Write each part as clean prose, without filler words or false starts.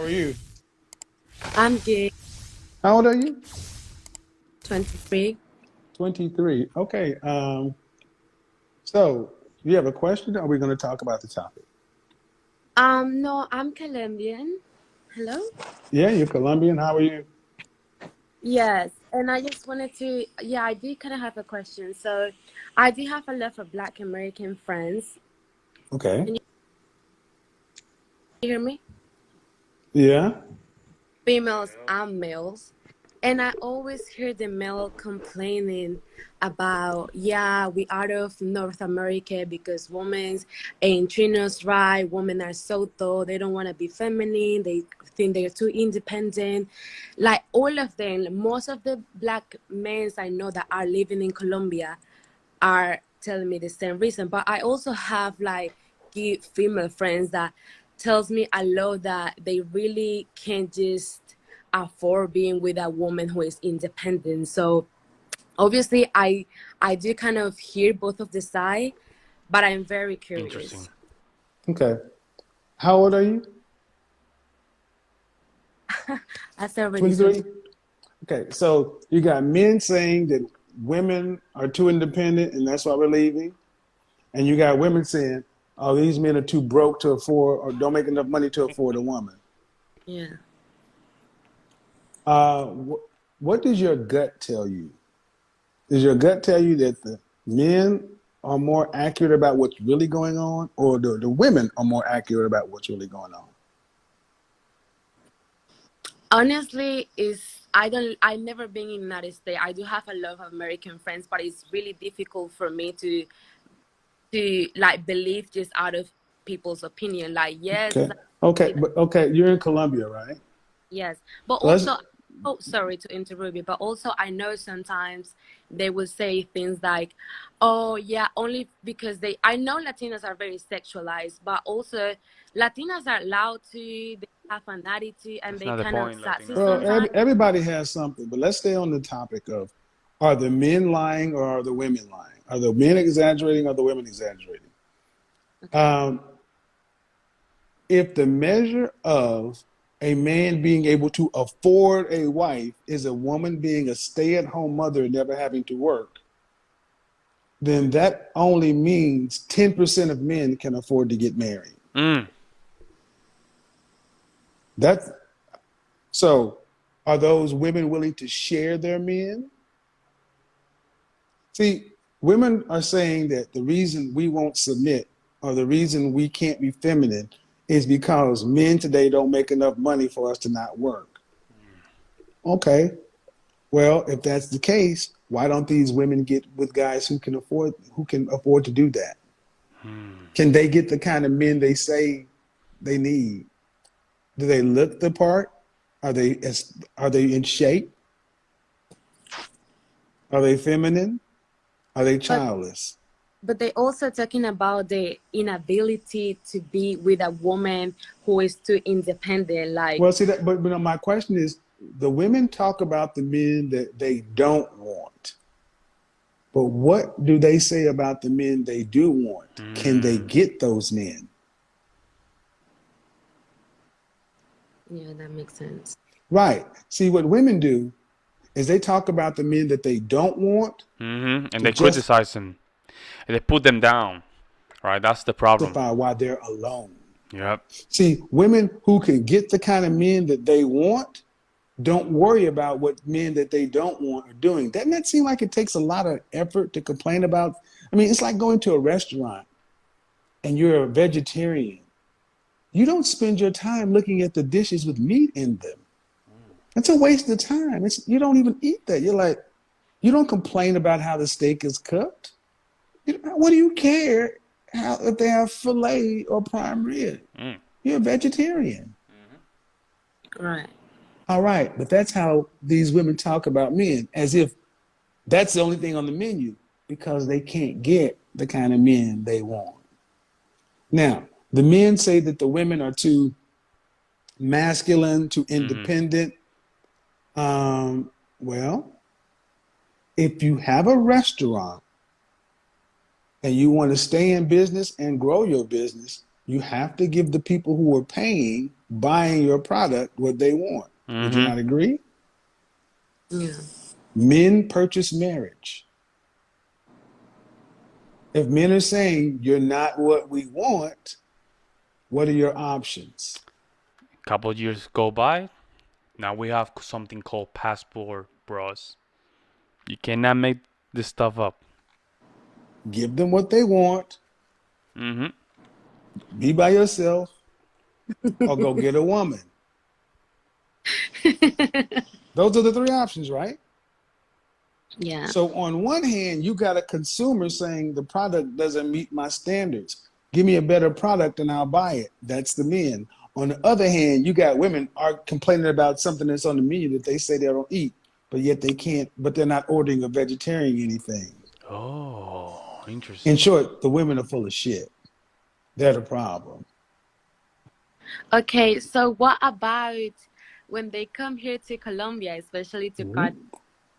are you? I'm good. How old are you? 23. 23. Okay. So you have a question, or are we going to talk about the topic? No, I'm Colombian. Hello? Yeah, you're Colombian. How are you? Yes, and I just wanted to, yeah, I do kind of have a question. So, I do have a lot of Black American friends. Okay. Can you hear me? Yeah. Females and males. And I always hear the male complaining about, yeah, we out of North America because women ain't treating us right. Women are so dull. They don't want to be feminine. They think they're too independent. Like all of them, most of the Black men I know that are living in Colombia are telling me the same reason. But I also have like female friends that tells me a lot that they really can't just afford being with a woman who is independent. So obviously I do kind of hear both of the side, but I'm very Interesting. curious. Okay. How old are you? As I already told 23. you. Okay. So you got men saying that women are too independent and that's why we're leaving. And you got women saying, oh, these men are too broke to afford or don't make enough money to afford a woman. Yeah. What does your gut tell you? Does your gut tell you that the men are more accurate about what's really going on, or the women are more accurate about what's really going on? Honestly, is I've never been in the United States. I do have a lot of American friends, but it's really difficult for me to like believe just out of people's opinion. Like, yes, Okay, okay, but okay, you're in Colombia, right? yes, but So let's also, oh, sorry to interrupt you, but also I know sometimes they will say things like, "Oh, yeah, only because they." I know Latinas are very sexualized, but also Latinas are allowed to. They have an attitude, and That's they not the kind of point, sassy Latinas well, are. sometimes. everybody has something, but let's stay on the topic of: are the men lying or are the women lying? Are the men exaggerating or are the women exaggerating? Okay. Um, if the measure of a man being able to afford a wife is a woman being a stay-at-home mother and never having to work, then that only means 10% of men can afford to get married. Mm. That's so are those women willing to share their men? See, women are saying that the reason we won't submit or the reason we can't be feminine is because men today don't make enough money for us to not work. Okay, well, if that's the case, why don't these women get with guys who can afford to do that? Can they get the kind of men they say they need? Do they look the part? Are they in shape? Are they feminine? Are they But childless? they also talking about the inability to be with a woman who is too independent. Like, Well, see that, but my question is, the women talk about the men that they don't want, but what do they say about the men they do want? Can they Mm. get those men? yeah, that makes sense. Right. See, what women do is they talk about the men that they don't want And to they just criticize them. And they put them down. Right? That's the problem. justify why they're alone. Yep. See, women who can get the kind of men that they want don't worry about what men that they don't want are doing. Doesn't that seem like it takes a lot of effort to complain about? I mean, it's like going to a restaurant and you're a vegetarian. You don't spend your time looking at the dishes with meat in them. It's a waste of time. You don't even eat that. You're like, you don't complain about how the steak is cooked. What do you care if they have filet or prime rib? Mm. You're a vegetarian. Right. All right, but that's how these women talk about men, as if that's the only thing on the menu because they can't get the kind of men they want. Now, the men say that the women are too masculine, too independent. Well, if you have a restaurant and you want to stay in business and grow your business, You have to give the people who are paying, buying your product, what they want. Would you Mm-hmm. not agree? Yeah. Men purchase marriage. If men are saying you're not what we want, what are your options? Couple years go by. Now we have something called passport bros. You cannot make this stuff up. Give them what they want, Mm-hmm. be by yourself, or go get a woman. Those are the three options, right? Yeah. So on one hand, you got a consumer saying the product doesn't meet my standards. Give me a better product and I'll buy it. That's the men. On the other hand, you got women are complaining about something that's on the menu that they say they don't eat, but yet they can't, but they're not ordering a vegetarian anything. Oh, In interesting. short, the women are full of shit. They're the problem. Okay, so what about when they come here to Colombia, especially to Mhm.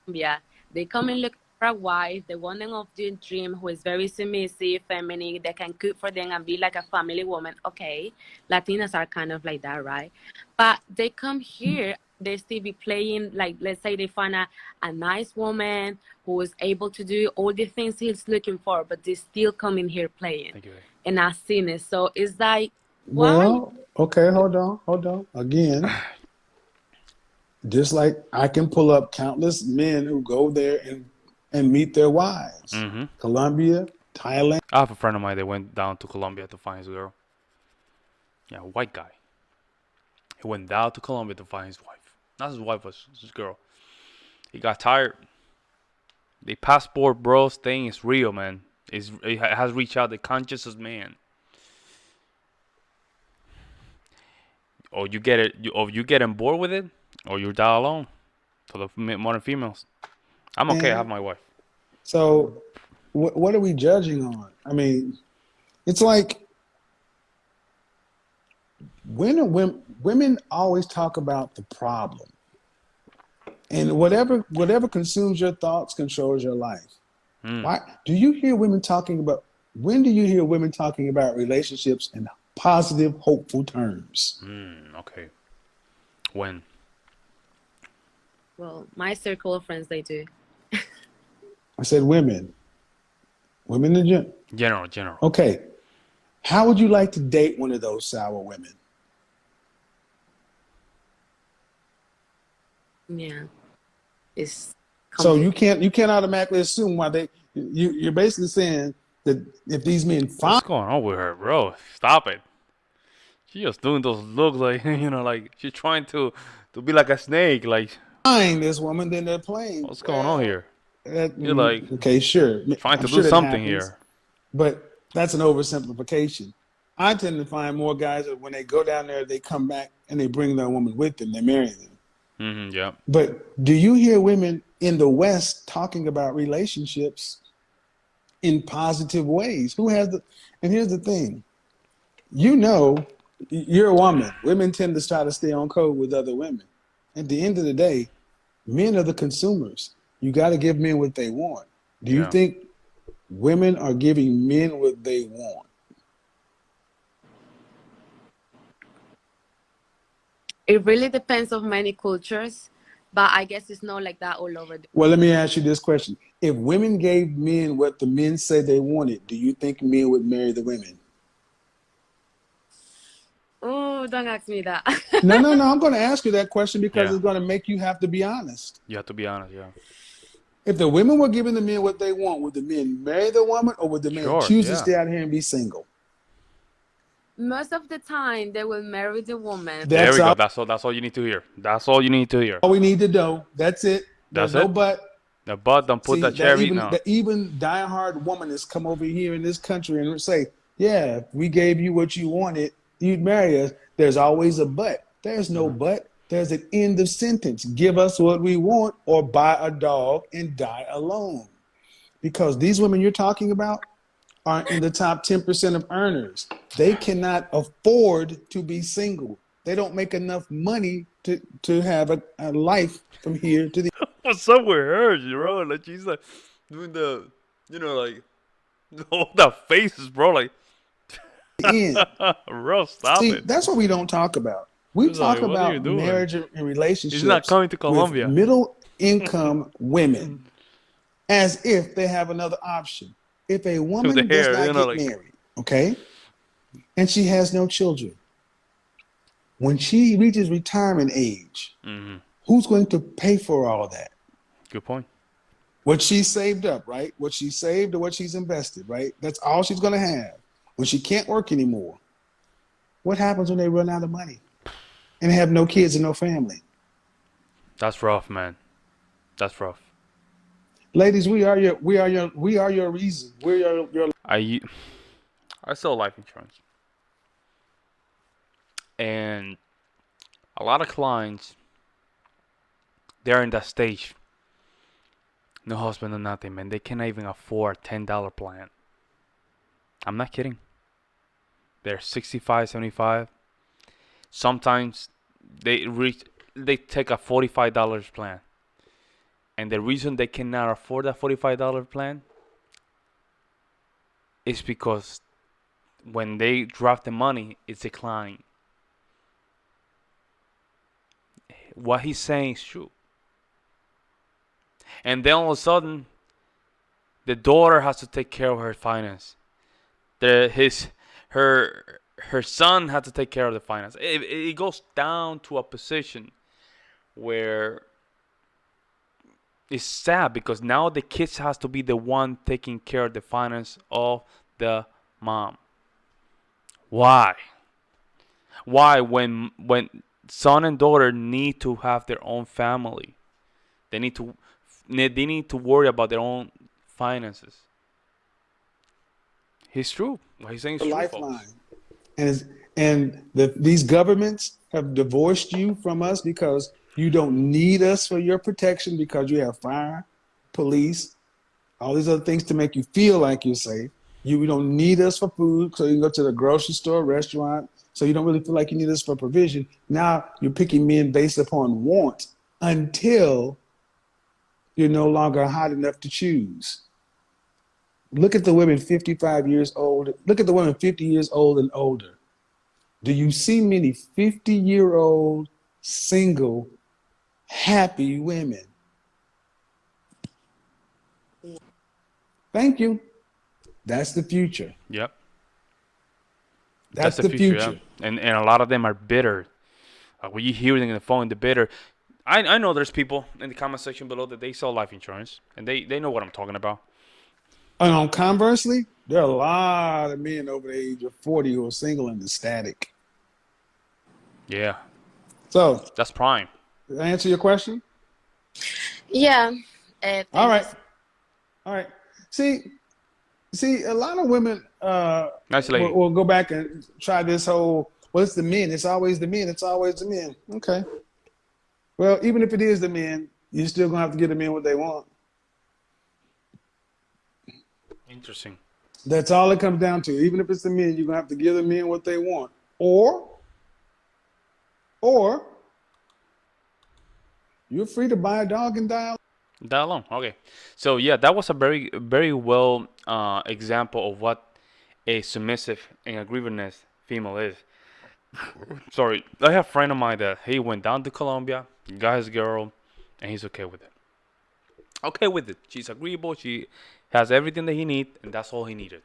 Colombia? They come and look for a wife, the woman of their dream who is very submissive, feminine, that can cook for them and be like a family woman. Okay, Latinas are kind of like that, right? But they come here, they still be playing, like, let's say they find a nice woman who is able to do all the things he's looking for, but they still come in here playing. Thank you. And I've seen it. So it's like, why? Well, okay, hold on. Again, just like I can pull up countless men who go there and meet their wives. Mm-hmm. Colombia, Thailand, I have a friend of mine that went down to Colombia to find his girl. Yeah, white guy. He went down to Colombia to find his wife. Not his wife, was his girl. He got tired. The passport bros thing is real, man. It has reached out the conscious of man. Or you get it, or you get on board with it, or you die alone. For the modern females, I'm okay. I have and my wife. so what are we judging on? I mean, it's like women always talk about the problem, and whatever consumes your thoughts controls your life. Mm, Why do you hear women talking about? When do you hear women talking about relationships in positive, hopeful terms? okay. When? Well, my circle of friends, they do. I said women in general. General. Okay, how would you like to date one of those sour women? Yeah, it's So completely. you can't automatically assume why you're basically saying that if these men What's going on with her, bro? Stop it. She just doing those looks like like she's trying to be like a snake. Like, find this woman, then they're playing. what's going on Well, here? You're like okay, sure, trying I'm to do sure that something happens, here. but that's an oversimplification. I tend to find more guys that when they go down there, they come back and they bring their woman with them, they marry them. Yeah. But do you hear women in the West talking about relationships in positive ways? Who has the? And here's the thing: you know, you're a woman. Women tend to try to stay on code with other women. At the end of the day, men are the consumers. You got to give men what they want. Do you Yeah. think women are giving men what they want? It really depends on many cultures, but I guess it's not like that all over the Well, let world. me ask you this question. If women gave men what the men say they wanted, do you think men would marry the women? Oh, don't ask me that. No. I'm going to ask you that question because Yeah. it's going to make you have to be honest. You have to be honest. Yeah. If the women were giving the men what they want, would the men marry the woman or would the men Sure. choose to Yeah. stay out here and be single? Most of the time, they will marry the woman. There That's we go. all, That's all you need to hear. That's all you need to hear. all we need to know. That's it. There's That's no it. but. The butt don't put See the that cherry. even No. that even diehard woman has come over here in this country and say, "Yeah, if we gave you what you wanted, you'd marry us." There's always a but. There's no but. There's an end of sentence. Give us what we want, or buy a dog and die alone. Because these women you're talking about are in the top 10% of earners. They cannot afford to be single. They don't make enough money to have a life from here to the. What's up with her, bro? Like she's like doing like all the faces, bro. Like end. Bro, stop See, it. that's what we don't talk about. We It's like, talk what are you about doing? marriage and He's not relationships coming to with Colombia. middle income women as if they have another option. If a With the woman does hair, not get like. married, okay, and she has no children, when she reaches retirement age, Hmm. who's going to pay for all that? Good point. What she saved up, right? What she saved or what she's invested, right? That's all she's going to have. When she can't work anymore, what happens when they run out of money and have no kids and no family? That's rough, man. That's rough. Ladies, we are your reason. We're your I I sell life insurance, and a lot of clients they're in that stage. No husband or nothing, man. They can't even afford a $10 plan. I'm not kidding. They're 65, 75. Sometimes they reach they take a $45 plan. And the reason they cannot afford that $45 plan is because when they drop the money, it's declining. What he's saying is true. And then all of a sudden, the daughter has to take care of her finance. The his her son had to take care of the finance. It goes down to a position where it's sad because now the kids has to be the one taking care of the finance of the mom. Why? Why when son and daughter need to have their own family? They need to they need to worry about their own finances. He's true. What he's saying is true, folks. lifeline. These governments have divorced you from us because you don't need us for your protection because you have fire, police, all these other things to make you feel like you're safe. You don't need us for food, so you can go to the grocery store, restaurant, so you don't really feel like you need us for provision. Now you're picking men based upon want until you're no longer hot enough to choose. Look at the women 55 years old. Look at the women 50 years old and older. Do you see many 50-year-old single happy women? Thank you. That's the future. Yep. That's That's the the future, yeah. future. And a lot of them are bitter. When you hear them in the phone, they're bitter. I know there's people in the comment section below that they sell life insurance and they know what I'm talking about. And on conversely, there are a lot of men over the age of 40 who are single and ecstatic. Yeah, So, that's prime. did I answer your question? Yeah. All Thank you. right. All right. See, a lot of women Nice lady. will go back and try this whole, well, it's the men. It's always the men. It's always the men. Okay. Well, even if it is the men, you're still going to have to give the men what they want. Interesting. That's all it comes down to. Even if it's the men, you're going to have to give the men what they want. Or you're free to buy a dog and die. That alone. Okay. So yeah, that was a very very well example of what a submissive and agreeableness female is. Sorry, I have a friend of mine that he went down to Colombia, got his girl, and he's okay with it. Okay with it. She's agreeable. She has everything that he needs, and that's all he needed.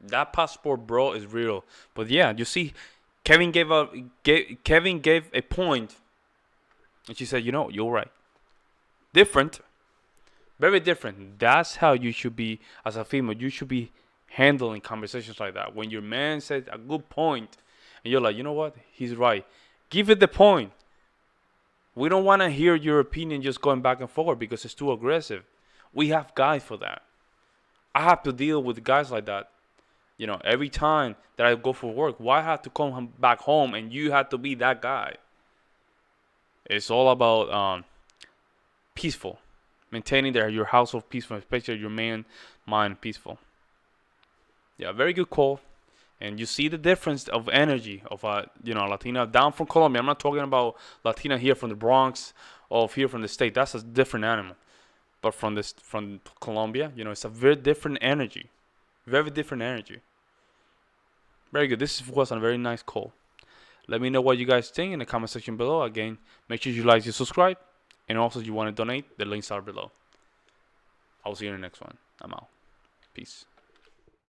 That passport, bro, is real. But yeah, you see, Kevin gave a point, and she said, you're right. Different, very different. That's how you should be as a female. You should be handling conversations like that. When your man says a good point, and you're like, you know what, he's right. Give it the point. We don't want to hear your opinion just going back and forth because it's too aggressive. We have guys for that. I have to deal with guys like that. Every time that I go for work, why I have to come back home and you have to be that guy? It's all about peaceful, maintaining your household peaceful, especially your man mind peaceful. Yeah, very good call. And you see the difference of energy of a Latina down from Colombia. I'm not talking about Latina here from the Bronx or here from the state. That's a different animal. But from Colombia, it's a very different energy, very different energy. Very good. This was a very nice call. Let me know what you guys think in the comment section below. Again, make sure you like, you subscribe, and also if you want to donate, the links are below. I'll see you in the next one. I'm out. Peace.